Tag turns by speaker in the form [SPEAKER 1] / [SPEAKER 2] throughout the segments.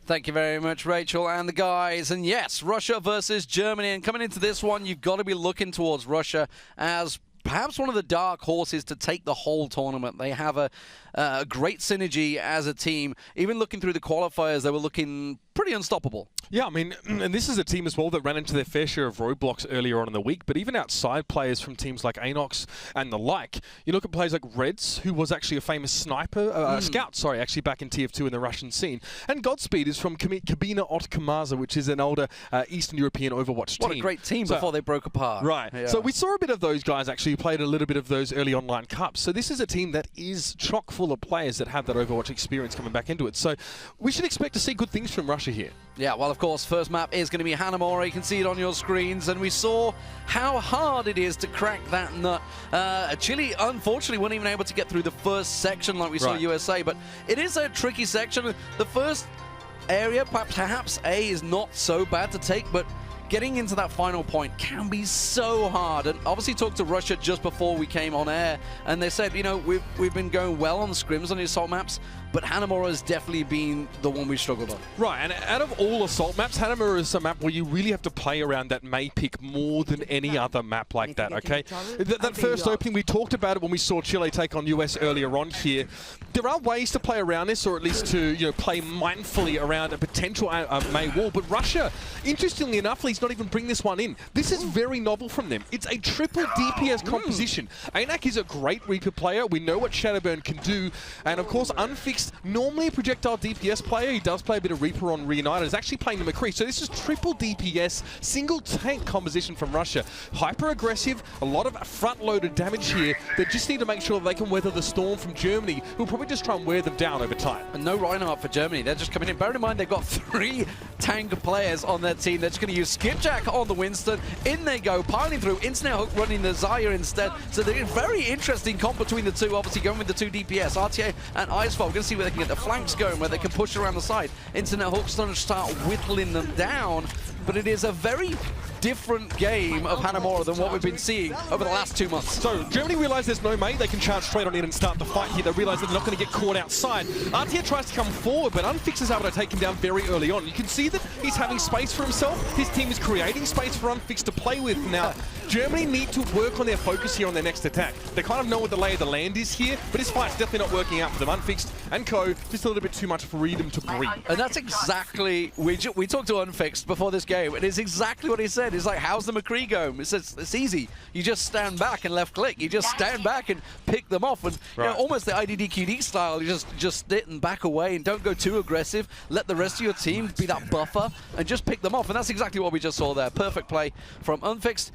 [SPEAKER 1] Thank you very much, Rachel and the guys. And yes, Russia versus Germany. And coming into this one, you've got to be looking towards Russia as perhaps one of the dark horses to take the whole tournament. They have a great synergy as a team. Even looking through the qualifiers, they were looking pretty unstoppable.
[SPEAKER 2] Yeah, I mean, and this is a team as well that ran into their fair share of roadblocks earlier on in the week, but even outside players from teams like Anox and the like, you look at players like Reds, who was actually a famous sniper, scout, sorry, actually back in TF2 in the Russian scene, and Godspeed is from Kabina Otkamaza, which is an older Eastern European Overwatch team.
[SPEAKER 1] What a great team before they broke apart.
[SPEAKER 2] Right. Yeah. So we saw a bit of those guys actually who played a little bit of those early online cups. So this is a team that is chock full of players that have that Overwatch experience coming back into it. So we should expect to see good things from Russia here.
[SPEAKER 1] Yeah, well, of course, first map is going to be Hanamura. You can see it on your screens, and we saw how hard it is to crack that nut. Chile, unfortunately, weren't even able to get through the first section like we saw USA, but it is a tricky section. The first area, perhaps A, is not so bad to take, but getting into that final point can be so hard. And obviously talked to Russia just before we came on air, and they said, you know, we've been going well on the scrims on the assault maps, but Hanamura has definitely been the one we've struggled on.
[SPEAKER 2] Right, and out of all assault maps, Hanamura is a map where you really have to play around that May pick more than any other map like that, okay? That first opening, we talked about it when we saw Chile take on US earlier on here. There are ways to play around this, or at least to, you know, play mindfully around a potential May wall, but Russia, interestingly enough, let's not even bring this one in. This is very novel from them. It's a triple DPS composition. Anak is a great Reaper player. We know what Shadowburn can do, and of course, Unfixed, normally a projectile DPS player. He does play a bit of Reaper on Reunited. Is actually playing the McCree. So this is triple DPS, single tank composition from Russia. Hyper aggressive, a lot of front-loaded damage here. They just need to make sure that they can weather the storm from Germany, who'll probably just try and wear them down over time.
[SPEAKER 1] And no Reinhardt for Germany. They're just coming in. Bear in mind, they've got 3 tank players on their team. They're just going to use Skipjack on the Winston. In they go, piling through. Internet Hook running the Zaya instead. So they're a very interesting comp between the two. Obviously going with the 2 DPS. RTA and Icefall. We're going to see where they can get the flanks going, where they can push around the side. Internet Hook's going to start whittling them down. But it is a very different game of Hanamura than what we've been seeing over the last 2 months.
[SPEAKER 2] So Germany realise there's no May. They can charge straight on in and start the fight here. They realise that they're not going to get caught outside. RTA tries to come forward, but Unfix is able to take him down very early on. You can see that he's having space for himself. His team is creating space for Unfix to play with. Now, Germany need to work on their focus here on their next attack. They kind of know what the lay of the land is here, but this fight's definitely not working out for them. Unfixed and Co, just a little bit too much freedom to breathe.
[SPEAKER 1] And that's exactly, we talked to Unfixed before this game, and it's exactly what he said. He's like, how's the McCree going? It says, it's easy. You just stand back and left click. You just stand back and pick them off. And you know, almost the IDDQD style, you just sit and back away and don't go too aggressive. Let the rest of your team be that buffer and just pick them off. And that's exactly what we just saw there. Perfect play from Unfixed.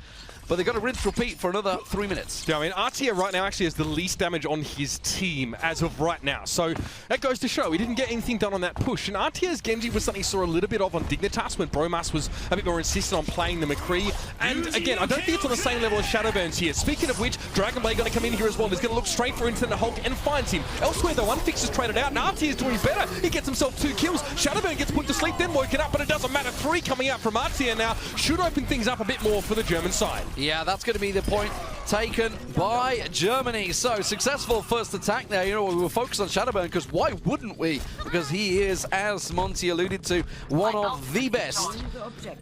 [SPEAKER 1] But they've got to rinse repeat for another 3 minutes.
[SPEAKER 2] Yeah, I mean, RTA right now actually has the least damage on his team as of right now. So that goes to show he didn't get anything done on that push. And RTA's Genji was something he saw a little bit of on Dignitas when Bromas was a bit more insistent on playing the McCree. And again, I don't think it's on the same level as Shadowburns here. Speaking of which, Dragonblade going to come in here as well. He's going to look straight for Internet Hulk and finds him. Elsewhere though, Unfix is traded out and RTA is doing better. He gets himself 2 kills. Shadowburn gets put to sleep, then woken up, but it doesn't matter. 3 coming out from RTA now should open things up a bit more for the German side.
[SPEAKER 1] Yeah, that's going to be the point taken by Germany. So successful first attack there. You know, we were focused on Shadowburn because why wouldn't we? Because he is, as Monty alluded to, one of the best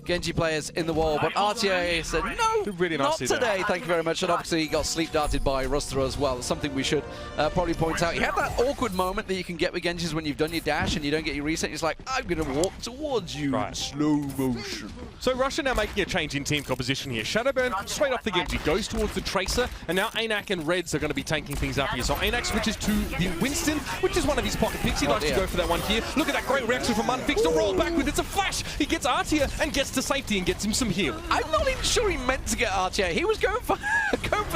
[SPEAKER 1] Genji players in the world. But RTA said, no,
[SPEAKER 2] really
[SPEAKER 1] not today. Thank you very much. And obviously he got sleep darted by Ruster as well. Something we should probably point out. You have that awkward moment that you can get with Genjis when you've done your dash and you don't get your reset. It's like, I'm going to walk towards you in slow motion.
[SPEAKER 2] So Russia now making a change in team composition here. Shadowburn straight off the Genji goes towards the Tracer, and now Anak and Reds are going to be tanking things up here. So Anak switches to the Winston, which is one of his pocket picks. He likes to go for that one here. Look at that great reaction from Unfixed to roll back with. It's a flash. He gets Artia and gets to safety and gets him some heal.
[SPEAKER 1] I'm not even sure he meant to get Artia. He was going for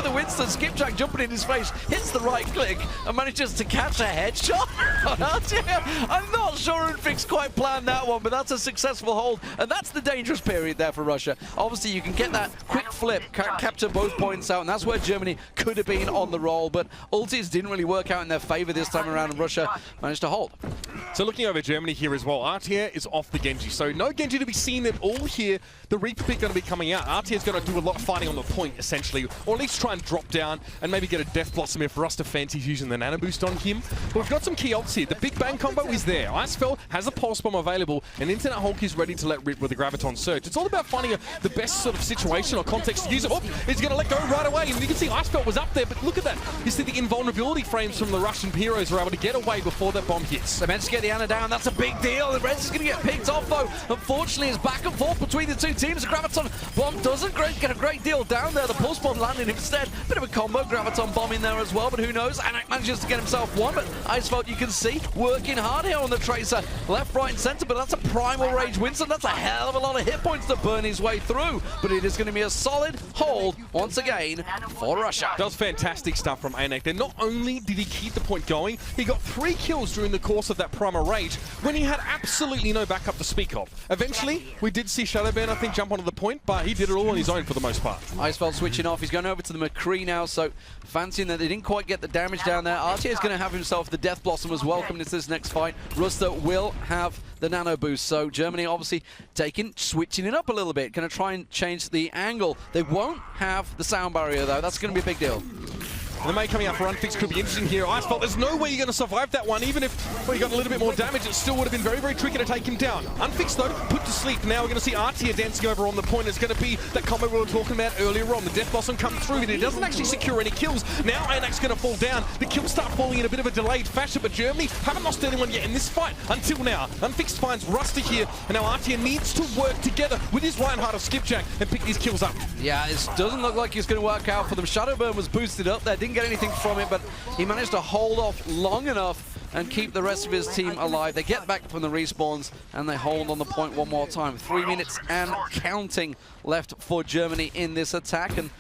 [SPEAKER 1] the Winston. Skipjack jumping in his face, hits the right click, and manages to catch a headshot on Artia. I'm not sure Unfixed quite planned that one, but that's a successful hold, and that's the dangerous period there for Russia. Obviously, you can get that quick flip, capture both points out, and that's where Germany could have been on the roll, but ultis didn't really work out in their favor this time around, and Russia managed to hold.
[SPEAKER 2] So looking over Germany here as well, RTA is off the Genji. So no Genji to be seen at all here. The Reaper pick going to be coming out. RTA is going to do a lot of fighting on the point, essentially, or at least try and drop down and maybe get a Death Blossom if Rust fancies using the Nano Boost on him. But we've got some key ults here. The Big Bang combo is there. Icefell has a Pulse Bomb available, and Internet Hulk is ready to let rip with the Graviton Surge. It's all about finding the best sort of situation or context to use it. Oh, he's going to let go right away, and you can see Icefell was up there, but look at that. You see the invulnerability frames from the Russian heroes are able to get away before that bomb hits.
[SPEAKER 1] They managed to get the Ana down. That's a big deal. The Reds is going to get picked off, though. Unfortunately, it's back and forth between the two teams. The Graviton Bomb doesn't get a great deal down there. The Pulse Bomb landing instead. Bit of a combo. Graviton Bomb in there as well, but who knows? Anak manages to get himself one, but Icefeld, you can see, working hard here on the Tracer. Left, right, and center, but that's a Primal Rage Winston. That's a hell of a lot of hit points to burn his way through, but it is going to be a solid hold once again for Russia.
[SPEAKER 2] Does fantastic stuff from Anak. Then not only did he keep the point going, he got 3 kills during the course of that Primal Rage when he had absolutely no backup to speak of. Eventually, we did see Shadowburn, I think, jump onto the point, but he did it all on his own for the most part.
[SPEAKER 1] Icefeld switching off. He's going over to the McCree now, so fancying that they didn't quite get the damage down there. RTA is going to have himself the Death Blossom as well coming into this next fight. Ruster will have the Nano Boost, so Germany obviously switching it up a little bit, going to try and change the angle. They won't have the sound barrier though. That's going to be a big deal.
[SPEAKER 2] The May coming out for Unfix could be interesting here. Icefeld, there's no way you're going to survive that one. Even if he got a little bit more damage, it still would have been very, very tricky to take him down. Unfix, though, put to sleep. Now we're going to see RTA dancing over on the point. It's going to be that combo we were talking about earlier on. The Death Blossom comes through, but it doesn't actually secure any kills. Now Anak's going to fall down. The kills start falling in a bit of a delayed fashion, but Germany haven't lost anyone yet in this fight until now. Unfixed finds Ruster here, and now RTA needs to work together with his Reinhardt of Skipjack and pick these kills up.
[SPEAKER 1] Yeah, it doesn't look like it's going to work out for them. Shadowburn was boosted up there, didn't get anything from it, but he managed to hold off long enough and keep the rest of his team alive. They get back from the respawns and they hold on the point one more time. 3 minutes and counting left for Germany in this attack, and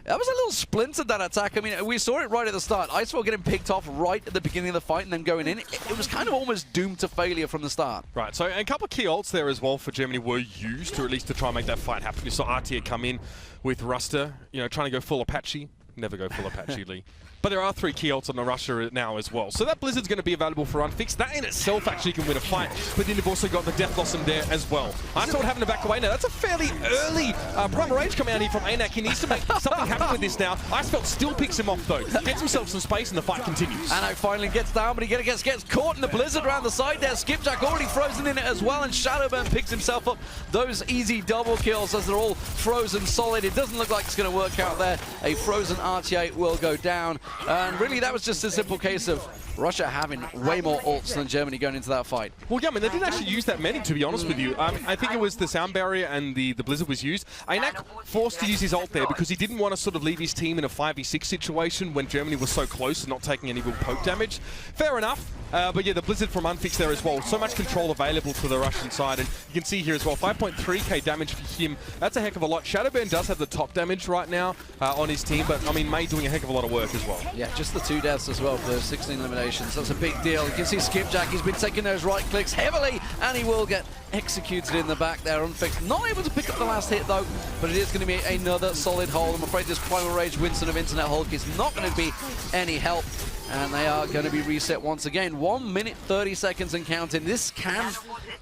[SPEAKER 1] that was a little splintered, that attack. I mean, we saw it right at the start. Icefell getting picked off right at the beginning of the fight and then going in. It was kind of almost doomed to failure from the start.
[SPEAKER 2] Right, so a couple of key ults there as well for Germany were used, or at least to try and make that fight happen. You saw RTA come in with Ruster, you know, trying to go full Apache. Never go full Apache, Lee. But there are 3 key ults on the Russia now as well. So that Blizzard's going to be available for Unfixed. That in itself actually can win a fight. But then you've also got the Death Blossom there as well. Icefeld having to back away now. That's a fairly early Primal Rage coming out here from Anak. He needs to make something happen with this now. Icefeld still picks him off though. Gets himself some space and the fight continues.
[SPEAKER 1] Anak finally gets down, but he gets caught in the Blizzard around the side there. Skipjack already frozen in it as well, and Shadowburn picks himself up those easy double kills as they're all frozen solid. It doesn't look like it's going to work out there. A frozen RTA will go down. And really, that was just a simple case of Russia having way more ults than Germany going into that fight.
[SPEAKER 2] Well, yeah, I mean, they didn't actually use that many, to be honest with you. I think it was the sound barrier and the Blizzard was used. Anak forced to use his ult there because he didn't want to sort of leave his team in a 5v6 situation when Germany was so close and not taking any real poke damage. Fair enough. But yeah, the Blizzard from Unfixed there as well. So much control available to the Russian side. And you can see here as well, 5.3k damage for him. That's a heck of a lot. Shadowburn does have the top damage right now on his team, but I mean, May doing a heck of a lot of work as well.
[SPEAKER 1] Yeah, just the 2 deaths as well for those 16 eliminations. That's a big deal. You can see Skipjack, he's been taking those right clicks heavily, and he will get executed in the back there. Unfixed, not able to pick up the last hit though, but it is going to be another solid hold. I'm afraid this Primal Rage Winston of Internet Hulk is not going to be any help. And they are going to be reset once again. 1 minute, 30 seconds and counting. This can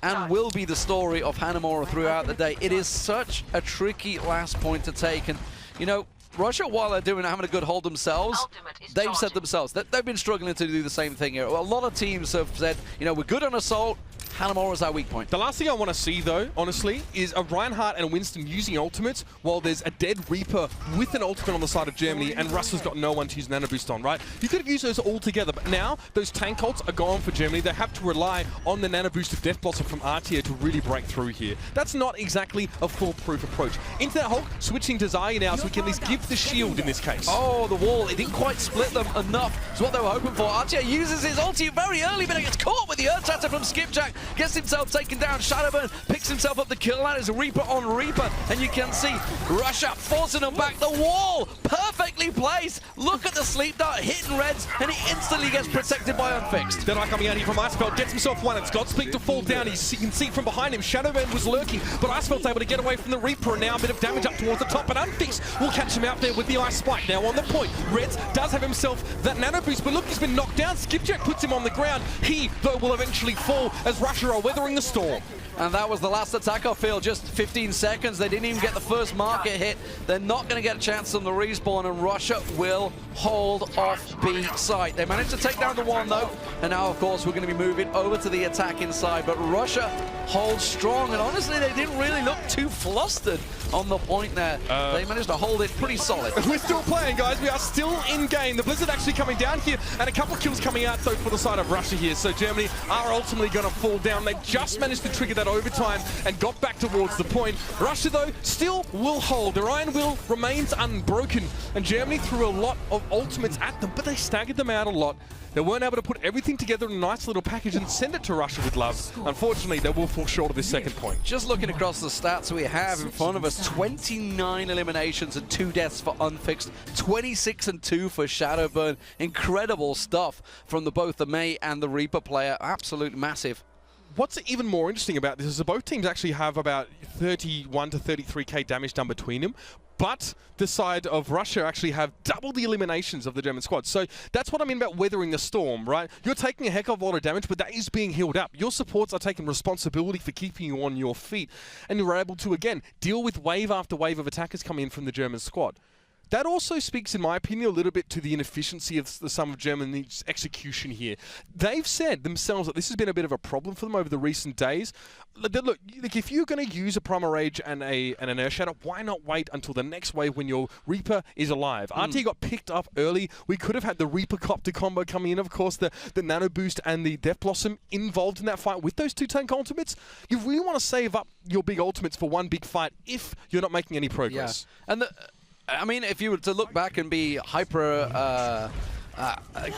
[SPEAKER 1] and will be the story of Hanamura throughout the day. It is such a tricky last point to take. And, you know, Russia, while they're having a good hold themselves, they've said themselves that they've been struggling to do the same thing here. A lot of teams have said, you know, we're good on assault. Hanamura's our weak point.
[SPEAKER 2] The last thing I want to see, though, honestly, is a Reinhardt and a Winston using ultimates while there's a dead Reaper with an ultimate on the side of Germany and Russell's got no one to use Nano Boost on, right? You could have used those all together, but now those tank ults are gone for Germany. They have to rely on the Nano Boosted Death Blossom from RTA to really break through here. That's not exactly a foolproof approach. Internet Hulk switching to Zaya now so we can at least give the shield in this case.
[SPEAKER 1] Oh, the wall. It didn't quite split them enough. It's what they were hoping for. RTA uses his ulti very early, but he gets caught with the Earth Shatter from Skipjack. Gets himself taken down. Shadowburn picks himself up the kill. That is Reaper on Reaper. And you can see Russia forcing them back. The wall. Perfect perfectly placed. Look at the sleep dart hitting Reds, and he instantly gets protected by Unfixed.
[SPEAKER 2] Then coming out here from Icefeld, gets himself one. It's Godspeed to fall down. You can see from behind him, Shadowburn was lurking, but Icefeld's able to get away from the Reaper, and now a bit of damage up towards the top, but Unfixed will catch him out there with the Ice Spike. Now on the point, Reds does have himself that nano boost, but look, he's been knocked down. Skipjack puts him on the ground. He, though, will eventually fall as Russia are weathering the storm.
[SPEAKER 1] And that was the last attack off field, just 15 seconds. They didn't even get the first market hit. They're not going to get a chance on the respawn, and Russia will hold off B site. They managed to take down the one, though, and now, of course, we're going to be moving over to the attack inside. But Russia holds strong, and honestly, they didn't really look too flustered on the point there. They managed to hold it pretty solid.
[SPEAKER 2] We're still playing, guys. We are still in game. The Blizzard actually coming down here, and a couple kills coming out, though, for the side of Russia here. So Germany are ultimately going to fall down. They just managed to trigger that overtime and got back towards the point. Russia, though, still will hold. Their iron will remains unbroken, and Germany threw a lot of ultimates at them, but they staggered them out a lot. They weren't able to put everything together in a nice little package and send it to Russia with love. Unfortunately, they will fall short of this second point.
[SPEAKER 1] Just looking across the stats we have in front of us, 29 eliminations and 2 deaths for Unfixed, 26 and 2 for Shadowburn. Incredible stuff from both the Mei and the Reaper player. Absolutely massive.
[SPEAKER 2] What's even more interesting about this is that both teams actually have about 31 to 33k damage done between them, but the side of Russia actually have double the eliminations of the German squad. So that's what I mean about weathering the storm, right? You're taking a heck of a lot of damage, but that is being healed up. Your supports are taking responsibility for keeping you on your feet, and you're able to, again, deal with wave after wave of attackers coming in from the German squad. That also speaks, in my opinion, a little bit to the inefficiency of some of Germany's execution here. They've said themselves that this has been a bit of a problem for them over the recent days. Look, if you're going to use a Primal Rage and an Earth Shatter, why not wait until the next wave when your Reaper is alive? RT got picked up early. We could have had the Reaper Copter combo coming in. Of course, the Nano Boost and the Death Blossom involved in that fight with those 2 tank ultimates. You really want to save up your big ultimates for one big fight if you're not making any progress.
[SPEAKER 1] Yeah. And I mean, if you were to look back and be hyper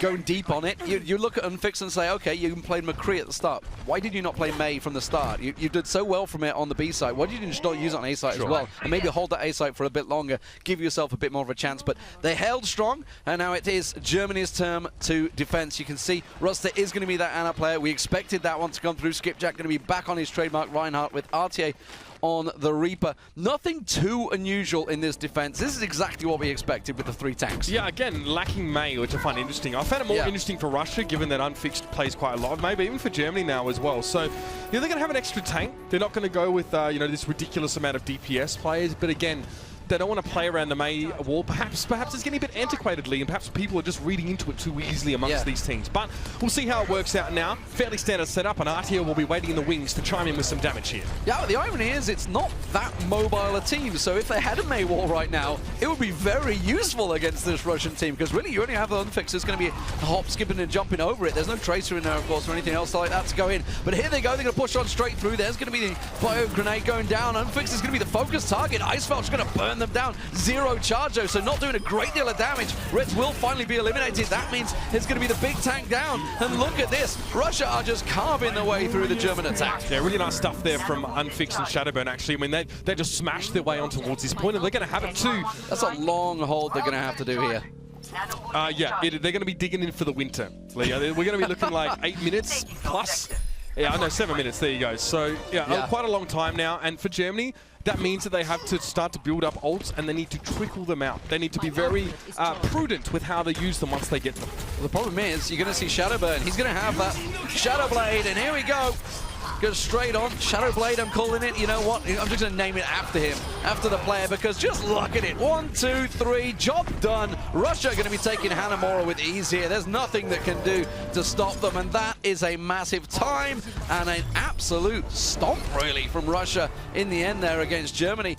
[SPEAKER 1] going deep on it, you look at Unfixed and say, okay, you played McCree at the start. Why did you not play Mei from the start? You did so well from it on the B side. Why did you just not use it on A side as well? And maybe hold that A side for a bit longer, give yourself a bit more of a chance. But they held strong, and now it is Germany's turn to defense. You can see Ruster is going to be that Ana player. We expected that one to come through. Skipjack going to be back on his trademark Reinhardt with RTA on the Reaper. Nothing too unusual in this defense. This is exactly what we expected with the 3 tanks.
[SPEAKER 2] Yeah, again, lacking Mei, which I find interesting. I found it more interesting for Russia, given that Unfixed plays quite a lot, maybe even for Germany now as well. So, they're going to have an extra tank. They're not going to go with, this ridiculous amount of DPS players, but again, they don't want to play around the Mei wall. Perhaps it's getting a bit antiquatedly, and perhaps people are just reading into it too easily amongst these teams. But we'll see how it works out now. Fairly standard setup, and RTO will be waiting in the wings to chime in with some damage here.
[SPEAKER 1] Yeah, the irony is it's not that mobile a team, so if they had a Mei wall right now, it would be very useful against this Russian team, because really you only have the Unfixed. It's going to be hop, skipping, and jumping over it. There's no Tracer in there, of course, or anything else like that to go in. But here they go. They're going to push on straight through. There's going to be the Bio Grenade going down. Unfixed is going to be the focus target. Icefeld's going to burn them down. 0 charge, though, so not doing a great deal of damage. Reds will finally be eliminated. That means it's going to be the big tank down. And look at this. Russia are just carving their way through the German attack.
[SPEAKER 2] Yeah, really nice stuff there from Unfixed and Shadowburn, actually. I mean, they just smashed their way on towards this point, and they're going to have it too.
[SPEAKER 1] That's a long hold they're going to have to do here.
[SPEAKER 2] They're going to be digging in for the winter, Leo. We're going to be looking like 8 minutes plus. Yeah, I know, 7 minutes. There you go. So, quite a long time now. And for Germany, that means that they have to start to build up ults, and they need to trickle them out. They need to be very prudent with how they use them once they get them.
[SPEAKER 1] Well, the problem is, you're going to see Shadowburn. He's going to have that Shadow Blade, and here we go. Goes straight on. Shadow Blade, I'm calling it. You know what? I'm just going to name it after him, after the player, because just look at it. 1, 2, 3, job done. Russia are going to be taking Hanamura with ease here. There's nothing that can do to stop them, and that is a massive time and an absolute stomp, really, from Russia in the end there against Germany.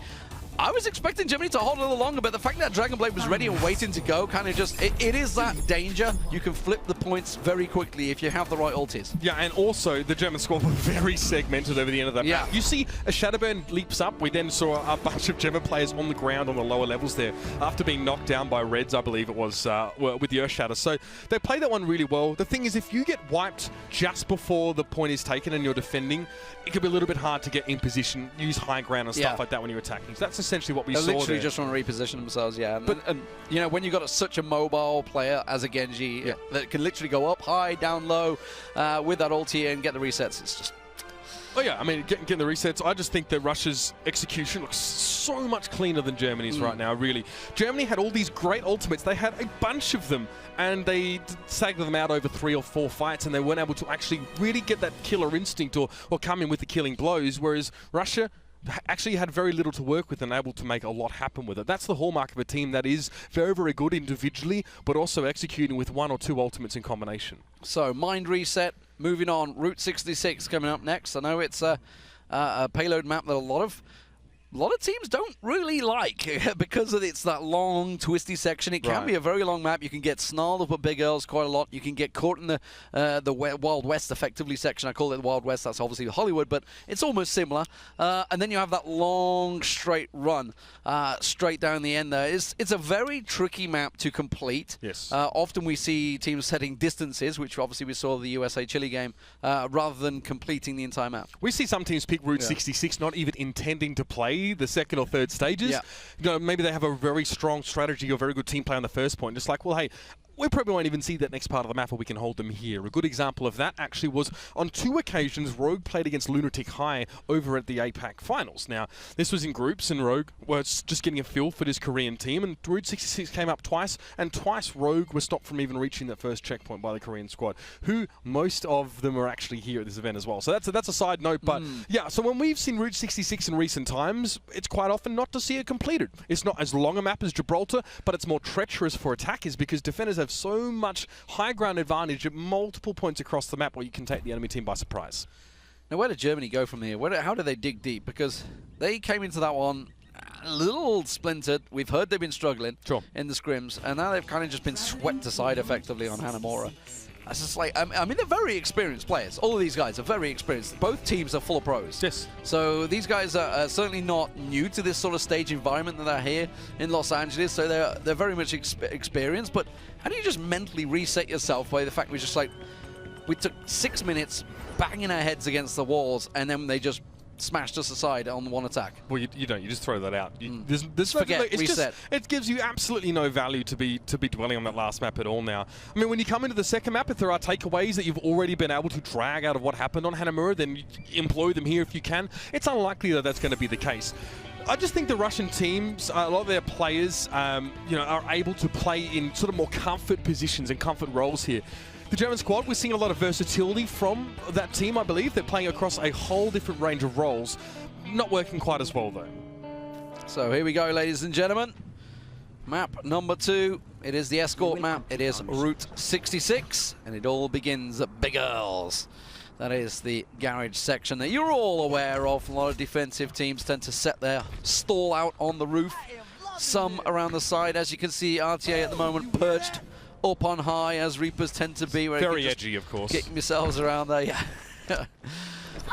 [SPEAKER 1] I was expecting Germany to hold a little longer, but the fact that Dragon Blade was ready and waiting to go kind of just, it is that danger. You can flip the points very quickly if you have the right ultis.
[SPEAKER 2] Yeah, and also the German squad were very segmented over the end of that map. You see a Shadowburn leaps up. We then saw a bunch of German players on the ground on the lower levels there after being knocked down by Reds, I believe it was, with the Earth Shatter. So they played that one really well. The thing is, if you get wiped just before the point is taken and you're defending, it could be a little bit hard to get in position, use high ground and stuff like that when you're attacking. So that's a essentially what we
[SPEAKER 1] They're
[SPEAKER 2] saw
[SPEAKER 1] literally
[SPEAKER 2] there.
[SPEAKER 1] just trying to reposition themselves, yeah. And you know, when you've got such a mobile player as a Genji that can literally go up high, down low with that ulti and get the resets, it's just...
[SPEAKER 2] Oh yeah, I mean, getting the resets, I just think that Russia's execution looks so much cleaner than Germany's right now, really. Germany had all these great ultimates. They had a bunch of them, and they staggered them out over 3 or 4 fights, and they weren't able to actually really get that killer instinct or come in with the killing blows, whereas Russia actually had very little to work with and able to make a lot happen with it. That's the hallmark of a team that is very, very good individually, but also executing with 1 or 2 ultimates in combination. So,
[SPEAKER 1] mind reset, moving on. Route 66 coming up next. I know it's a payload map that a lot of teams don't really like because it's that long, twisty section. It can be a very long map. You can get snarled up at Big Earls quite a lot. You can get caught in the Wild West, effectively, section. I call it the Wild West. That's obviously Hollywood, but it's almost similar. And then you have that long, straight run straight down the end there. It's a very tricky map to complete.
[SPEAKER 2] Yes.
[SPEAKER 1] Often we see teams setting distances, which obviously we saw the USA-Chile game, rather than completing the entire map.
[SPEAKER 2] We see some teams pick Route 66 not even intending to play the 2nd or 3rd stages. You know, maybe they have a very strong strategy or very good team play on the first point. Just like, well, hey, we probably won't even see that next part of the map, or we can hold them here. A good example of that actually was on 2 occasions Rogue played against Lunatic High over at the APAC Finals. Now, this was in groups, and Rogue was just getting a feel for this Korean team, and Route 66 came up twice, and twice Rogue was stopped from even reaching that first checkpoint by the Korean squad, who most of them are actually here at this event as well. So that's a side note, but yeah, so when we've seen Route 66 in recent times, it's quite often not to see it completed. It's not as long a map as Gibraltar, but it's more treacherous for attackers because defenders have so much high ground advantage at multiple points across the map where you can take the enemy team by surprise.
[SPEAKER 1] Now, where did Germany go from here? How do they dig deep? Because they came into that one a little splintered. We've heard they've been struggling in the scrims, and now they've kind of just been swept aside effectively on Hanamura. That's just like, I mean, they're very experienced players. All of these guys are very experienced. Both teams are full of pros.
[SPEAKER 2] Yes.
[SPEAKER 1] So these guys are certainly not new to this sort of stage environment that they're here in Los Angeles. So they're very much experienced. But how do you just mentally reset yourself by the fact we took 6 minutes banging our heads against the walls, and then they just smashed us aside on one attack? Well,
[SPEAKER 2] you don't. You just throw that out.
[SPEAKER 1] There's forget reset.
[SPEAKER 2] It gives you absolutely no value to be dwelling on that last map at all now. I mean, when you come into the second map, if there are takeaways that you've already been able to drag out of what happened on Hanamura, then you employ them here if you can. It's unlikely that that's going to be the case. I just think the Russian teams, a lot of their players, you know, are able to play in sort of more comfort positions and comfort roles here. The German squad, we're seeing a lot of versatility from that team, I believe. They're playing across a whole different range of roles. Not working quite as well, though.
[SPEAKER 1] So here we go, ladies and gentlemen. Map number 2. It is the escort map. It is Route 66, and it all begins at Big Earls. That is the garage section that you're all aware of. A lot of defensive teams tend to set their stall out on the roof. Some around the side. As you can see, RTA at the moment perched up on high, as Reapers tend to be. Where
[SPEAKER 2] very edgy, of course.
[SPEAKER 1] Getting yourselves around there, yeah.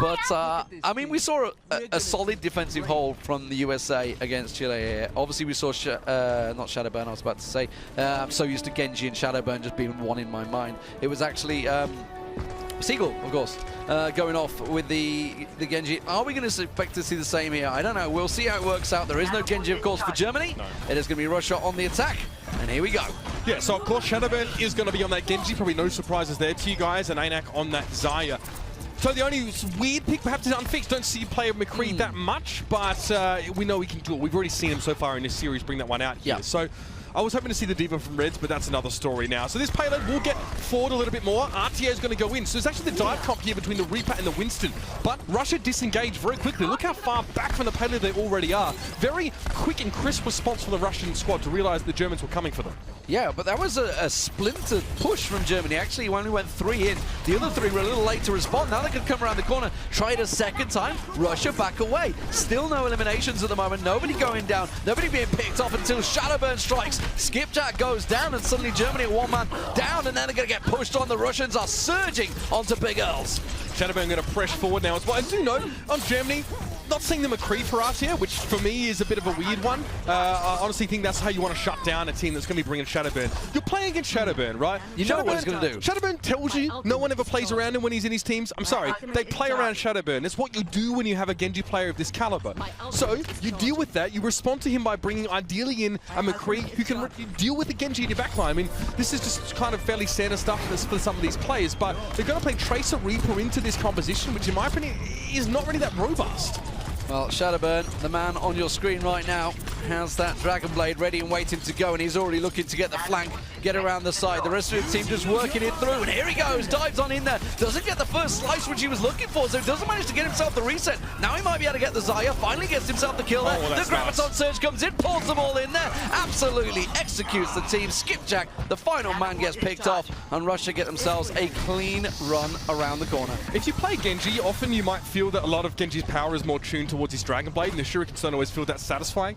[SPEAKER 1] But, I mean, we saw a solid defensive hold from the USA against Chile here. Obviously, we saw, not Shadowburn, I was about to say. I'm so used to Genji and Shadowburn just being one in my mind. It was actually Seagull, of course, going off with the Genji. Are we going to expect to see the same here? I don't know. We'll see how it works out. There is no Genji, of course, for Germany. No. It is going to be Russia on the attack. And here we go.
[SPEAKER 2] Yeah, so of course Shadowburn is going to be on that Genji. Probably no surprises there to you guys. And ANAC on that Zarya. So the only weird pick perhaps is Unfixed. Don't see player McCree that much, but we know he can do it. We've already seen him so far in this series bring that one out here. So I was hoping to see the Diva from Reds, but that's another story now. So this payload will get forward a little bit more. RTA is going to go in. So it's actually the dive comp here between the Reaper and the Winston. But Russia disengaged very quickly. Look how far back from the payload they already are. Very quick and crisp response from the Russian squad to realize the Germans were coming for them.
[SPEAKER 1] Yeah, but that was a splintered push from Germany. Actually, when we went 3 in, the other 3 were a little late to respond. Now they can come around the corner, try it a second time. Russia back away. Still no eliminations at the moment. Nobody going down. Nobody being picked off until Shadowburn strikes. Skipjack goes down, and suddenly Germany at 1 man down, and then they're going to get pushed on. The Russians are surging onto Big Earls.
[SPEAKER 2] Shadowburn going to press forward now as well. And do note, on Germany, not seeing the McCree for us here, which for me is a bit of a weird one. I honestly think that's how you want to shut down a team that's going to be bringing Shadowburn. You're playing against Shadowburn, right?
[SPEAKER 1] You know what he's going to do.
[SPEAKER 2] Shadowburn tells you no one ever plays around him when he's in his teams. I'm sorry, they play around Shadowburn. It's what you do when you have a Genji player of this caliber. So you deal with that. You respond to him by bringing ideally in a McCree who can deal with the Genji in your backline. I mean, this is just kind of fairly standard stuff for some of these players, but they're going to play Tracer Reaper into this composition, which in my opinion is not really that robust.
[SPEAKER 1] Well, Shadowburn, the man on your screen right now, has that Dragon Blade ready and waiting to go, and he's already looking to get the flank, get around the side. The rest of the team just working it through, and here he goes, dives on in there. Doesn't get the first slice which he was looking for, so doesn't manage to get himself the reset. Now he might be able to get the Xayah, finally gets himself the kill there. The Graviton Surge comes in, pulls them all in there, absolutely executes the team. Skipjack, the final man, gets picked off, and Russia get themselves a clean run around the corner.
[SPEAKER 2] If you play Genji, often you might feel that a lot of Genji's power is more tuned towards his Dragon Blade, and the Shurikens don't always feel that satisfying.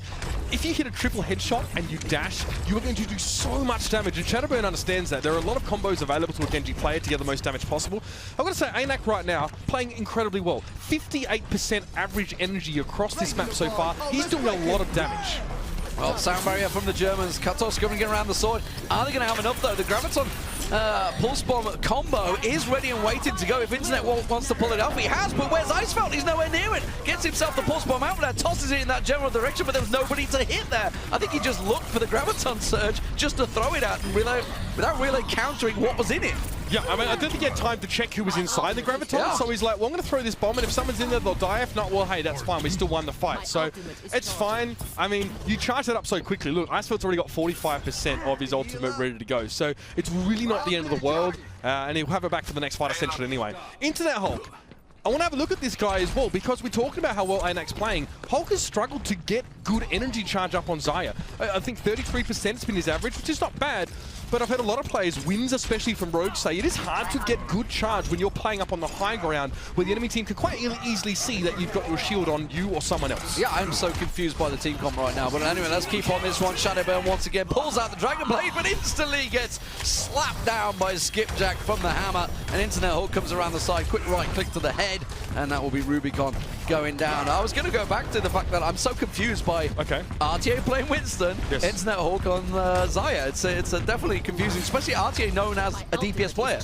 [SPEAKER 2] If you hit a triple headshot and you dash, you are going to do so much damage, and Shadowburn understands that. There are a lot of combos available to a Genji player to get the most damage possible. I've got to say, ANAC right now, playing incredibly well. 58% average energy across this map so far. He's doing a lot of damage.
[SPEAKER 1] Well, sound barrier from the Germans. Katos going to get around the sword. Are they going to have enough, though? The Graviton Pulse Bomb combo is ready and waiting to go if Internet wants to pull it off. He has, but where's Icefeld? He's nowhere near it. Gets himself the Pulse Bomb out there, tosses it in that general direction, but there was nobody to hit there. I think he just looked for the Graviton Surge just to throw it out and without really countering what was in it.
[SPEAKER 2] Yeah, I mean, I don't think he had time to check who was inside the Graviton, so he's like, well, I'm going to throw this bomb, and if someone's in there, they'll die. If not, well, hey, that's fine. We still won the fight. So it's fine. I mean, you charge it up so quickly. Look, Icefeld's already got 45% of his ultimate ready to go, so it's really not the end of the world, and he'll have it back for the next fight, essentially, anyway. Internet Hulk. I want to have a look at this guy as well, because we're talking about how well ANAC's playing. Hulk has struggled to get good energy charge up on Xayah. I think 33% has been his average, which is not bad, but I've heard a lot of players, wins especially from Rogue, say it is hard to get good charge when you're playing up on the high ground, where the enemy team can quite easily see that you've got your shield on you or someone else.
[SPEAKER 1] Yeah, I'm so confused by the team comp right now, but anyway, let's keep on this one. Shadowburn once again pulls out the Dragon Blade, but instantly gets slapped down by Skipjack from the hammer, and Internet Hulk comes around the side, quick right click to the head, and that will be Rubicon going down. I was going to go back to the fact that I'm so confused by RTA playing Winston, Internet Hulk on Xayah. It's definitely confusing, especially RTA known as a DPS player.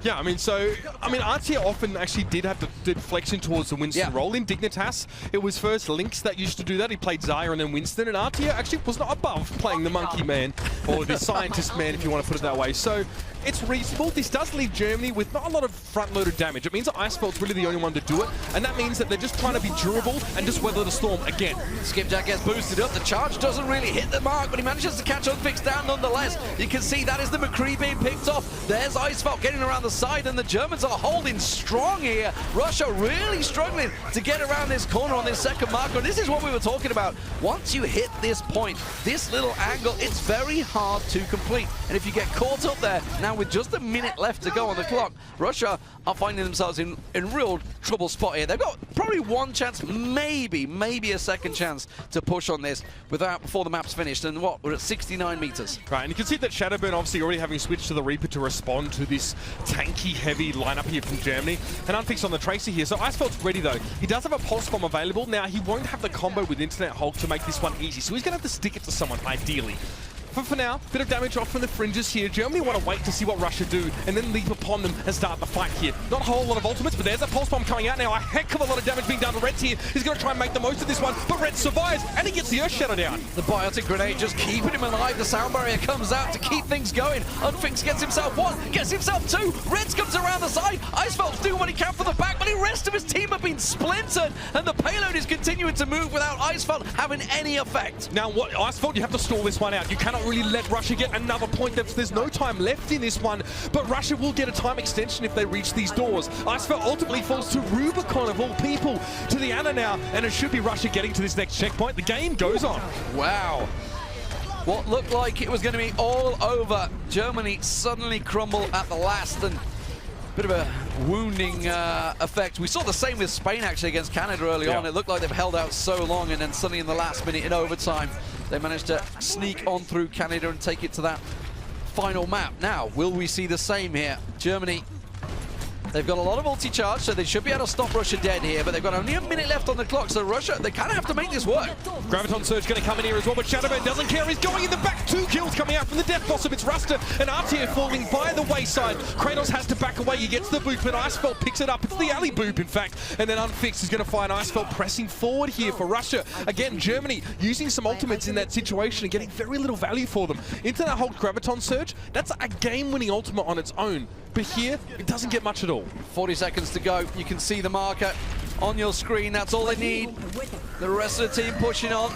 [SPEAKER 2] Yeah, I mean, RTA often actually did have the deflection towards the Winston role. In Dignitas, it was first Lynx that used to do that. He played Xayah and then Winston, and RTA actually was not above playing the Monkey Man, or the Scientist Man, if you want to put it that way. So it's reasonable. This does leave Germany with not a lot of front-loaded damage. It means that Icefeld's really the only one to do it, and that means that they're just trying to be durable and just weather the storm again.
[SPEAKER 1] Skipjack gets boosted up. The charge doesn't really hit the mark, but he manages to catch Unfix down nonetheless. You can see that is the McCree being picked off. There's Icefeld getting around the side, and the Germans are holding strong here. Russia really struggling to get around this corner on this second marker. And this is what we were talking about. Once you hit this point, this little angle, it's very hard to complete. And if you get caught up there, now with just a minute left to go on the clock, Russia are finding themselves in real trouble spot here. They've got probably one chance, maybe a second chance to push on this before the map's finished. And what, we're at 69 meters.
[SPEAKER 2] Right, and you can see that Shadowburn obviously already having switched to the Reaper to respond to this tanky, heavy lineup here from Germany. And Unfix on the Tracer here. So Icefeld's ready though. He does have a Pulse Bomb available. Now, he won't have the combo with Internet Hulk to make this one easy. So he's going to have to stick it to someone, ideally. But for now, bit of damage off from the fringes here. Germany want to wait to see what Russia do and then leap upon them and start the fight here. Not a whole lot of ultimates, but there's a Pulse Bomb coming out now. A heck of a lot of damage being done to Reds here. He's going to try and make the most of this one, but Red survives and he gets the Earth Shadow down.
[SPEAKER 1] The Biotic Grenade just keeping him alive. The sound barrier comes out to keep things going. Unfix gets himself one, gets himself two. Reds comes around the side. Icefeld's doing what he can for the back, but the rest of his team have been splintered, and the payload is continuing to move without Icefeld having any effect.
[SPEAKER 2] Now, what Icefeld, you have to stall this one out. You cannot really let Russia get another point. There's no time left in this one, but Russia will get a time extension if they reach these doors. Icefeld ultimately falls to Rubicon, of all people, to the Ana now, and it should be Russia getting to this next checkpoint. The game goes on.
[SPEAKER 1] Wow. What looked like it was going to be all over, Germany suddenly crumble at the last, and bit of a wounding effect. We saw the same with Spain actually against Canada early on. It looked like they've held out so long, and then suddenly in the last minute in overtime, they managed to sneak on through Canada and take it to that final map. Now, will we see the same here? Germany They've got a lot of ulti charge, so they should be able to stop Russia dead here, but they've got only a minute left on the clock, so Russia, they kind of have to make this work.
[SPEAKER 2] Graviton Surge going to come in here as well, but Shadowburn doesn't care. He's going in the back. 2 kills coming out from the Death Blossom. It's Ruster and RTA falling by the wayside. Kratos has to back away. He gets the boot, but Icefelt picks it up. It's the alley boop, in fact, and then Unfixed is going to find Icefelt pressing forward here for Russia. Again, Germany using some ultimates in that situation and getting very little value for them. Into that Hulk Graviton Surge, that's a game-winning ultimate on its own. But here, it doesn't get much at all.
[SPEAKER 1] 40 seconds to go. You can see the marker on your screen. That's all they need. The rest of the team pushing on.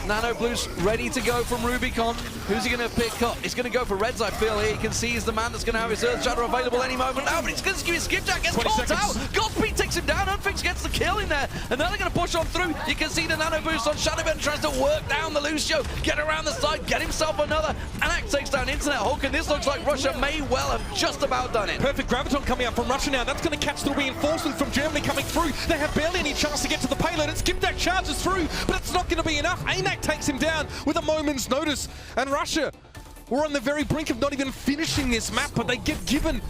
[SPEAKER 1] Nano Blue's ready to go from Rubicon. Who's he going to pick up? He's going to go for Reds, I feel here. You can see he's the man that's going to have his Earth Shadow available any moment now, but he's going to give his Skipjack, gets caught out. Godspeed takes him down. Unfix gets the kill in there. And now they're going to push on through. You can see the Nano Boost on Shadowburn, tries to work down the Lucio, get around the side, get himself another. Anak takes down Internet Hulk, and this looks like Russia may well have just about done it.
[SPEAKER 2] Perfect Graviton coming out from Russia now. That's going to catch the reinforcement from Germany coming through. They have barely any chance to get to the payload, and Skipjack charges through, but it's not going to be enough. Anak takes him down with a moment's notice, and Russia were on the very brink of not even finishing this map, but they get given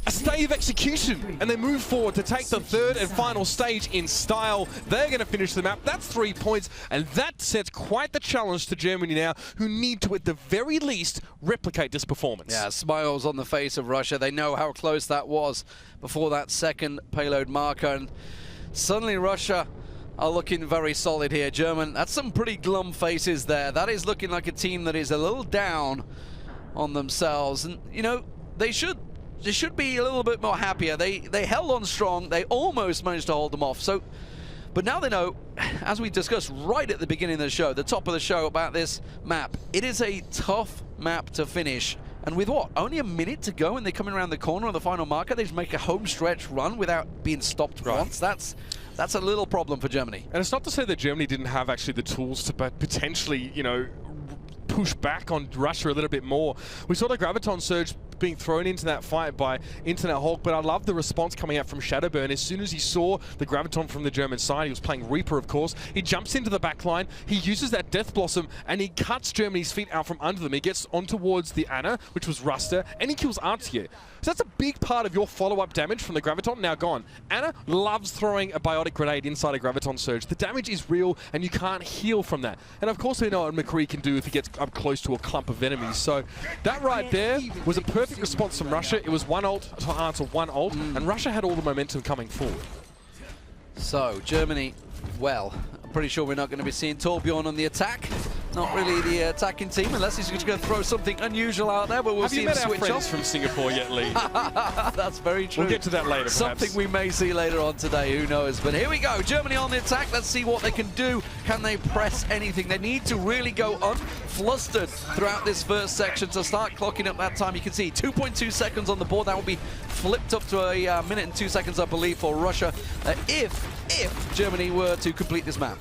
[SPEAKER 2] a stay of execution, and they move forward to take the third and final stage in style. They're going to finish the map. That's 3 points, and that sets quite the challenge to Germany now, who need to, at the very least, replicate this performance.
[SPEAKER 1] Yeah, smiles on the face of Russia. They know how close that was before that second payload marker, and suddenly Russia are looking very solid here. German, that's some pretty glum faces there. That is looking like a team that is a little down on themselves, and you know, they should be a little bit more happier. They held on strong. They almost managed to hold them off. So, but now they know, as we discussed right at the beginning of the show, the top of the show, about this map, it is a tough map to finish. And with what, only a minute to go, and they're coming around the corner on the final marker, they just make a home stretch run without being stopped once. That's a little problem for Germany.
[SPEAKER 2] And it's not to say that Germany didn't have actually the tools to potentially, you know, push back on Russia a little bit more. We saw the Graviton Surge being thrown into that fight by Internet Hulk, but I love the response coming out from Shadowburn. As soon as he saw the Graviton from the German side, he was playing Reaper, of course, he jumps into the back line, he uses that Death Blossom, and he cuts Germany's feet out from under them. He gets on towards the Ana, which was Ruster, and he kills Artier. So that's a big part of your follow-up damage from the Graviton now gone. Ana loves throwing a biotic grenade inside a Graviton Surge. The damage is real, and you can't heal from that. And of course we know what McCree can do if he gets up close to a clump of enemies. So that right there was a perfect response from Russia. It was one ult to answer one ult, and Russia had all the momentum coming forward.
[SPEAKER 1] So Germany, well, I'm pretty sure we're not going to be seeing Torbjorn on the attack. Not really the attacking team, unless he's just going to throw something unusual out there, but we'll see him switch off.
[SPEAKER 2] Have you met our friends from Singapore yet, Lee?
[SPEAKER 1] That's very true.
[SPEAKER 2] We'll get to that later, perhaps.
[SPEAKER 1] Something we may see later on today, who knows. But here we go, Germany on the attack. Let's see what they can do. Can they press anything? They need to really go unflustered throughout this first section to start clocking up that time. You can see 2.2 seconds on the board. That will be flipped up to a minute and 2 seconds, I believe, for Russia, if Germany were to complete this map.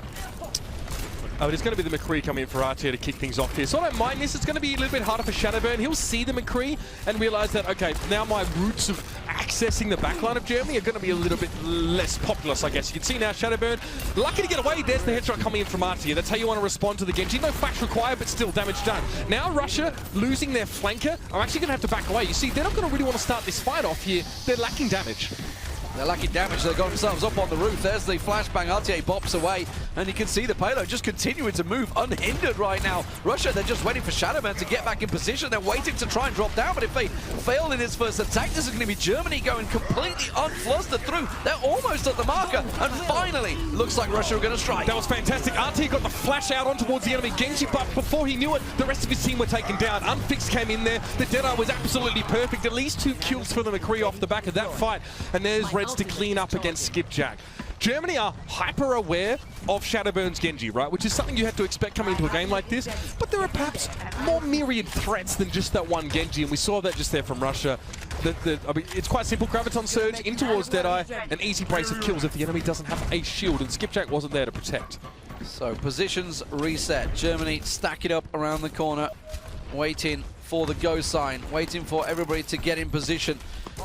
[SPEAKER 2] Oh, it's going to be the McCree coming in for RTA to kick things off here. So I don't mind this. It's going to be a little bit harder for Shadowburn. He'll see the McCree and realize that, okay, now my routes of accessing the backline of Germany are going to be a little bit less populous, I guess. You can see now Shadowburn, lucky to get away. There's the headshot coming in from RTA. That's how you want to respond to the Genji. No flash required, but still damage done. Now Russia, losing their flanker, are actually going to have to back away. You see, they're not going to really want to start this fight off here. They're lacking damage.
[SPEAKER 1] They're lacking damage. They've got themselves up on the roof. There's the flashbang. RTA bops away, and you can see the payload just continuing to move unhindered right now. Russia, they're just waiting for Shadowman to get back in position. They're waiting to try and drop down, but if they fail in this first attack, this is going to be Germany going completely unflustered through. They're almost at the marker, and finally, looks like Russia are going to strike.
[SPEAKER 2] That was fantastic. RTA got the flash out on towards the enemy Genji, but before he knew it, the rest of his team were taken down. Unfixed came in there. The Deadeye was absolutely perfect. At least 2 kills for the McCree off the back of that fight, and there's Reds to clean up against Skipjack. Germany are hyper aware of Shadowburn's Genji, right? Which is something you have to expect coming into a game like this. But there are perhaps more myriad threats than just that one Genji, and we saw that just there from Russia. I mean, it's quite simple. Graviton Surge in towards Deadeye, an easy brace of kills if the enemy doesn't have a shield, and Skipjack wasn't there to protect.
[SPEAKER 1] So positions reset. Germany stacking up around the corner, waiting for the go sign, waiting for everybody to get in position.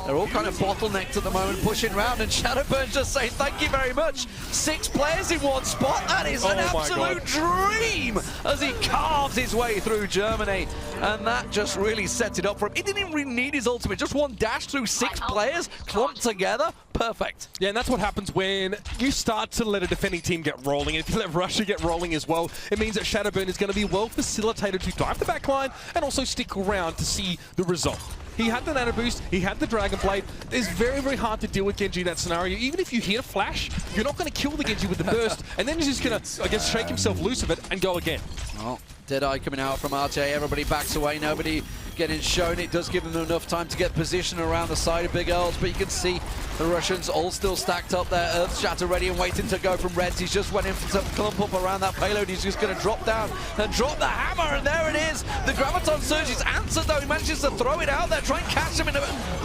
[SPEAKER 1] They're all kind of bottlenecked at the moment, pushing around, and Shadowburn just saying thank you very much. 6 players in one spot. That is an absolute dream as he carves his way through Germany. And that just really sets it up for him. He didn't even really need his ultimate. Just one dash through 6 players, clumped together. Perfect.
[SPEAKER 2] Yeah, and that's what happens when you start to let a defending team get rolling. And if you let Russia get rolling as well, it means that Shadowburn is going to be well facilitated to dive the backline and also stick around to see the result. He had the Nano Boost, he had the Dragon Blade. It's very, very hard to deal with Genji in that scenario. Even if you hit a flash, you're not going to kill the Genji with the burst, and then he's just going to, I guess, shake himself loose of it and go again.
[SPEAKER 1] Well, Deadeye coming out from RJ, everybody backs away, nobody getting shown. It does give them enough time to get position around the side of Big Earls, but you can see the Russians all still stacked up there. Earth Shatter ready and waiting to go from Reds. He's just went in for some clump up around that payload. He's just going to drop down and drop the hammer, and there it is. The Graviton Surge is answered though. He manages to throw it out there, try and catch him in a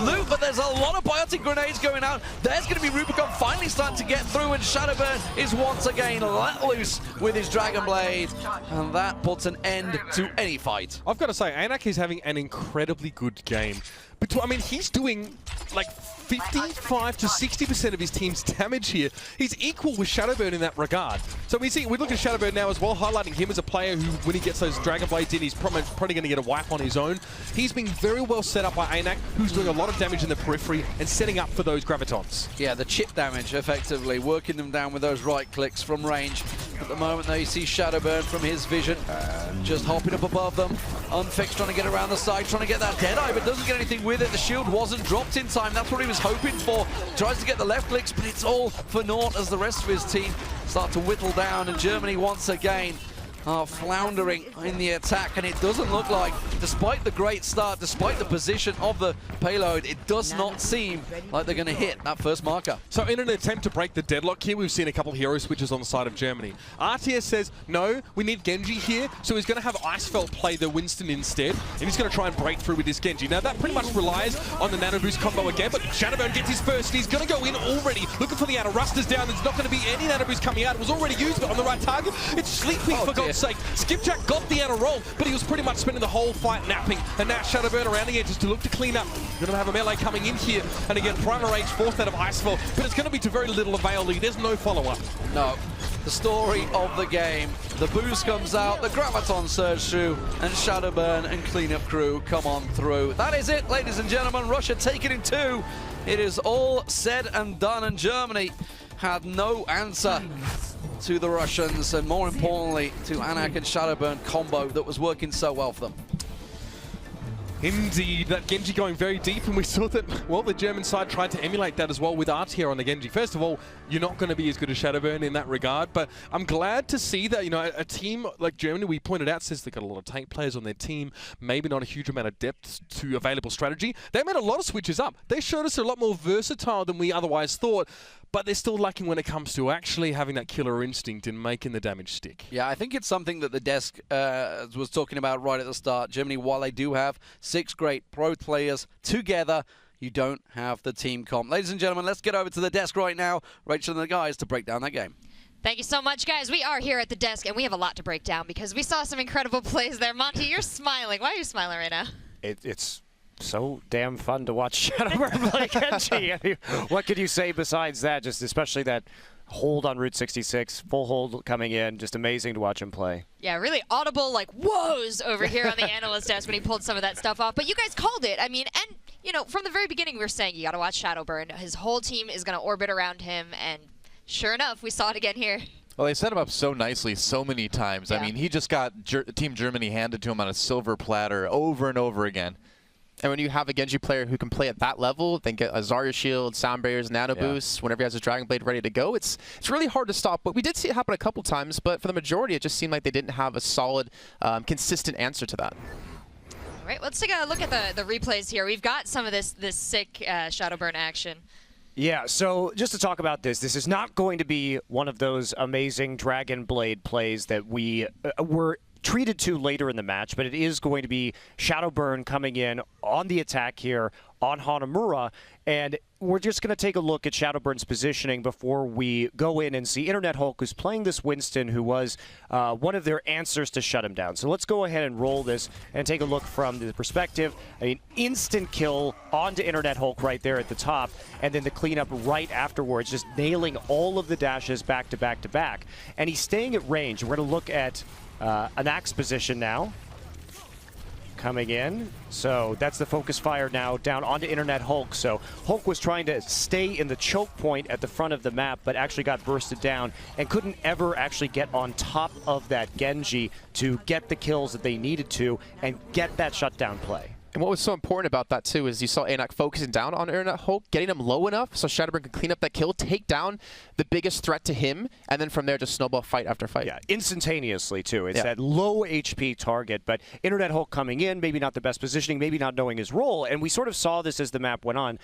[SPEAKER 1] loop, but there's a lot of biotic grenades going out. There's going to be Rubicon finally starting to get through, and Shadowburn is once again let loose with his Dragon Blade, and that puts an end to any fight.
[SPEAKER 2] I've got to say, Anak is having an incredibly good game. I mean, he's doing like 55 to 60% of his team's damage here. He's equal with Shadowburn in that regard. So we look at Shadowburn now as well, highlighting him as a player who, when he gets those Dragon Blades in, he's probably going to get a wipe on his own. He's been very well set up by Anak, who's doing a lot of damage in the periphery and setting up for those Gravitons. Yeah, the chip damage, effectively, working them down with those right clicks from range. At the moment, though, you see Shadowburn from his vision, just hopping up above them. Unfixed trying to get around the side, trying to get that Deadeye, but doesn't get anything with it. The shield wasn't dropped in time. That's what he was hoping for. Tries to get the left clicks, but it's all for naught as the rest of his team start to whittle down, and Germany once again are floundering in the attack, and it doesn't look like, despite the great start, despite the position of the payload, it does not seem like they're going to hit that first marker. So in an attempt to break the deadlock here, we've seen a couple hero switches on the side of Germany. RTS says, no, we need Genji here, so he's going to have Icefelt play the Winston instead, and he's going to try and break through with this Genji. Now that pretty much relies on the Nano Boost combo again, but Shadowburn gets his first, and he's going to go in already, looking for the outer. Ruster's down, there's not going to be any Nano Boost coming out. It was already used, but on the right target. It's Sleeping, for God's sake. Skipjack got the outer roll, but he was pretty much spending the whole fight napping, and now Shadowburn around the edges to look to clean up. Going to have a melee coming in here, and again, Primal Rage forced out of Icefall, but it's going to be to very little avail. There's no follow-up. No. The story of the game. The boost comes out, the Graviton Surge through, and Shadowburn and Cleanup Crew come on through. That is it, ladies and gentlemen. Russia take it in 2. It is all said and done, and Germany had no answer to the Russians, and more importantly, to Anak and Shadowburn combo that was working so well for them. Indeed, that Genji going very deep, and we saw that, well, the German side tried to emulate that as well with Art here on the Genji. First of all, you're not going to be as good as Shadowburn in that regard, but I'm glad to see that, you know, a team like Germany, we pointed out, says they've got a lot of tank players on their team, maybe not a huge amount of depth to available strategy. They made a lot of switches up. They showed us a lot more versatile than we otherwise thought, but they're still lacking when it comes to actually having that killer instinct and making the damage stick. Yeah, I think it's something that the desk was talking about right at the start. Germany, while they do have 6 great pro players together, you don't have the team comp. Ladies and gentlemen, let's get over to the desk right now. Rachel and the guys to break down that game.
[SPEAKER 3] Thank you so much, guys. We are here at the desk, and we have a lot to break down because we saw some incredible plays there. Monty, you're smiling. Why are you smiling right now?
[SPEAKER 4] It's so damn fun to watch Shadowburn play Genji. I mean, what could you say besides that? Just especially that hold on Route 66, full hold coming in, just amazing to watch him play.
[SPEAKER 3] Yeah, really audible, like, whoas over here on the analyst desk when he pulled some of that stuff off. But you guys called it. I mean, and, you know, from the very beginning we were saying you got to watch Shadowburn. His whole team is going to orbit around him, and sure enough, we saw it again here.
[SPEAKER 5] Well, they set him up so nicely so many times. Yeah. I mean, he just got Team Germany handed to him on a silver platter over and over again.
[SPEAKER 6] And when you have a Genji player who can play at that level, then get a Zarya shield, sound barriers, nano boosts, whenever he has his Dragon Blade ready to go, it's really hard to stop. But we did see it happen a couple times, but for the majority, it just seemed like they didn't have a solid, consistent answer to that.
[SPEAKER 3] All right, let's take a look at the replays here. We've got some of this sick Shadowburn action.
[SPEAKER 4] Yeah, so just to talk about this is not going to be one of those amazing Dragon Blade plays that we were treated to later in the match, but it is going to be Shadowburn coming in on the attack here, on Hanamura, and we're just going to take a look at Shadowburn's positioning before we go in and see Internet Hulk, who's playing this Winston, who was one of their answers to shut him down. So let's go ahead and roll this and take a look from the perspective. I mean, instant kill onto Internet Hulk right there at the top, and then the cleanup right afterwards, just nailing all of the dashes back to back to back. And he's staying at range. We're going to look at an axe position now. Coming in, so that's the focus fire now down onto Internet Hulk. So Hulk was trying to stay in the choke point at the front of the map, but actually got bursted down and couldn't ever actually get on top of that Genji to get the kills that they needed to and get that shutdown play.
[SPEAKER 6] And what was so important about that, too, is you saw Anak focusing down on Internet Hulk, getting him low enough so Shadowburn could clean up that kill, take down the biggest threat to him, and then from there just snowball fight after fight.
[SPEAKER 4] Yeah, instantaneously, too. It's that low HP target, but Internet Hulk coming in, maybe not the best positioning, maybe not knowing his role, and we sort of saw this as the map went on.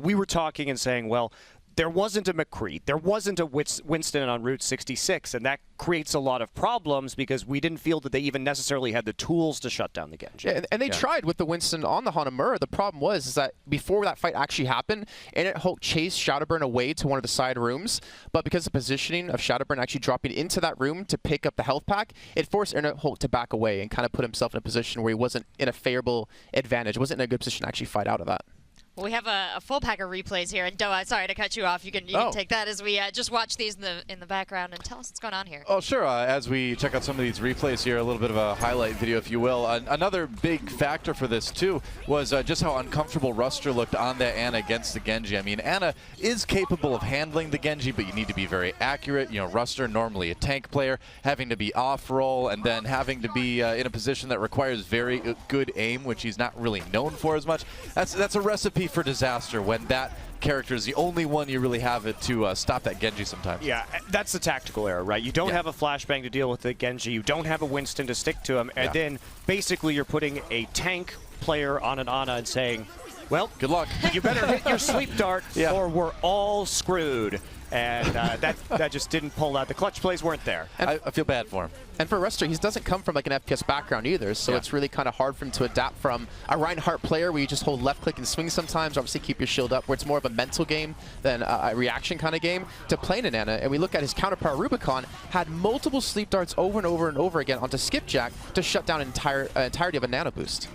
[SPEAKER 4] We were talking and saying, well, there wasn't a McCree, there wasn't a Winston on Route 66, and that creates a lot of problems because we didn't feel that they even necessarily had the tools to shut down the Genji.
[SPEAKER 6] Yeah, and they tried with the Winston on the Hanamura. The problem was that before that fight actually happened, Internet Hulk chased Shadowburn away to one of the side rooms, but because the positioning of Shadowburn actually dropping into that room to pick up the health pack, it forced Internet Hulk to back away and kind of put himself in a position where he wasn't in a favorable advantage, wasn't in a good position to actually fight out of that.
[SPEAKER 3] Well, we have a full pack of replays here, and Doa, sorry to cut you off. You can take that as we just watch these in the background and tell us what's going on here.
[SPEAKER 5] Oh, sure. As we check out some of these replays here, a little bit of a highlight video, if you will. Another big factor for this, too, was just how uncomfortable Ruster looked on that Ana against the Genji. I mean, Ana is capable of handling the Genji, but you need to be very accurate. You know, Ruster, normally a tank player, having to be off-roll and then having to be in a position that requires very good aim, which he's not really known for as much. That's a recipe for disaster when that character is the only one you really have it to stop that Genji sometimes.
[SPEAKER 4] Yeah, that's the tactical error, right? You don't have a flashbang to deal with the Genji, you don't have a Winston to stick to him, and then basically you're putting a tank player on an Ana and saying, well,
[SPEAKER 5] good luck.
[SPEAKER 4] You better hit your sweep dart or we're all screwed. And that just didn't pull out. The clutch plays weren't there.
[SPEAKER 5] And I feel bad for him.
[SPEAKER 6] And for Ruster, he doesn't come from like an FPS background either, so it's really kind of hard for him to adapt from a Reinhardt player where you just hold left click and swing sometimes, obviously keep your shield up, where it's more of a mental game than a reaction kind of game, to playing an Ana. And we look at his counterpart Rubicon, had multiple sleep darts over and over and over again onto Skipjack to shut down an entirety of a nano boost.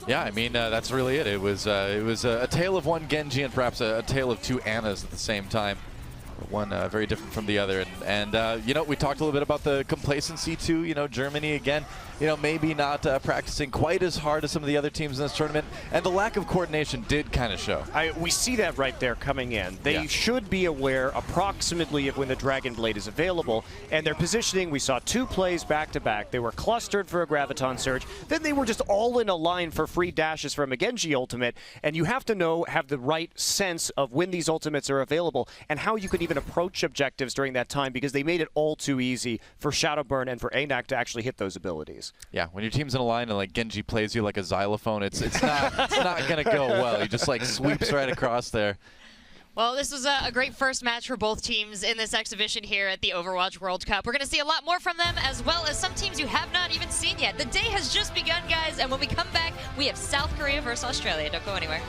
[SPEAKER 5] Yeah, I mean, that's really it. It was a tale of one Genji and perhaps a tale of two Anas at the same time. One very different from the other, and you know, we talked a little bit about the complacency too. You know, Germany again, you know, maybe not practicing quite as hard as some of the other teams in this tournament, and the lack of coordination did kind of show.
[SPEAKER 4] We see that right there coming in. They should be aware approximately of when the Dragon Blade is available, and their positioning. We saw 2 plays back to back. They were clustered for a Graviton Surge, then they were just all in a line for free dashes from a Genji ultimate, and you have to have the right sense of when these ultimates are available and how you can even approach objectives during that time, because they made it all too easy for Shadowburn and for Anak to actually hit those abilities.
[SPEAKER 5] Yeah, when your team's in a line and like Genji plays you like a xylophone, it's not gonna go well. He just like sweeps right across there.
[SPEAKER 3] Well, this was a great first match for both teams in this exhibition here at the Overwatch World Cup. We're going to see a lot more from them, as well as some teams you have not even seen yet. The day has just begun, guys, and when we come back, we have South Korea versus Australia. Don't go anywhere.